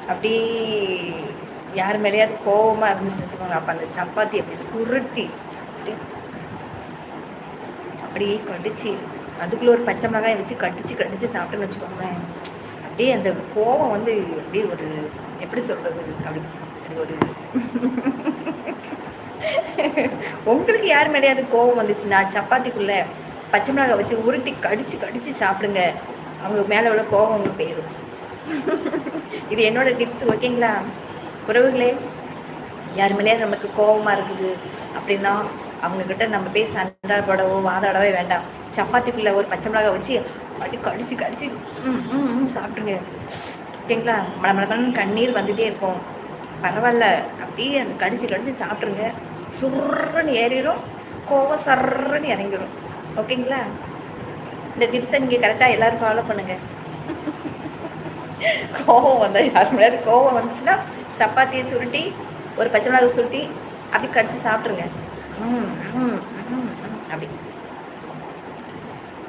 அப்படி யார் மேலேயாவது கோபமாக இருந்துச்சுன்னு வச்சுக்கோங்க, அப்போ அந்த சப்பாத்தி அப்படி சுருட்டி அப்படி அப்படியே கடிச்சு அதுக்குள்ளே ஒரு பச்சை மிளகாயை வச்சு கடிச்சு சாப்பிட்டேன்னு வச்சுக்கோங்களேன். அப்படியே அந்த கோபம் வந்து அப்படியே ஒரு எப்படி சொல்கிறது, அப்படி அப்படி ஒரு உங்களுக்கு யார் மேலேயாவது கோபம் வந்துச்சுன்னா சப்பாத்திக்குள்ளே பச்சை மிளகாய் வச்சு உருட்டி கடிச்சு சாப்பிடுங்க. அவங்க மேலே உள்ள கோபம் உங்களுக்கு போயிடும். இது என்னோட டிப்ஸ், ஓகேங்களா உறவுகளே? யார் மேலேயே நமக்கு கோபமாக இருக்குது அப்படின்னா அவங்கக்கிட்ட நம்ம போய் சண்டை போடவோ வாதாடவே வேண்டாம். சப்பாத்திக்குள்ளே ஒரு பச்சை மிளகாய் வச்சு அப்படி கடிச்சு சாப்பிட்ருங்க, ஓகேங்களா? மழை கண்ணீர் வந்துகிட்டே இருக்கும், பரவாயில்ல, அப்படியே அந்த கடிச்சு சாப்பிட்ருங்க. சுருன்னு ஏறிடும், கோவம் சர்றன்னு இறங்கிடும், ஓகேங்களா? இந்த டிப்ஸை நீங்கள் கரெக்டாக எல்லோரும் ஃபாலோ பண்ணுங்கள். கோவம் வந்தால் யார் மேலேயாவது கோவம் வந்துச்சுன்னா சப்பாத்தியை சுருட்டி ஒரு பச்சை மிளகாய் சுருட்டி அப்படி கடிச்சு சாப்பிட்ருங்க. அப்படி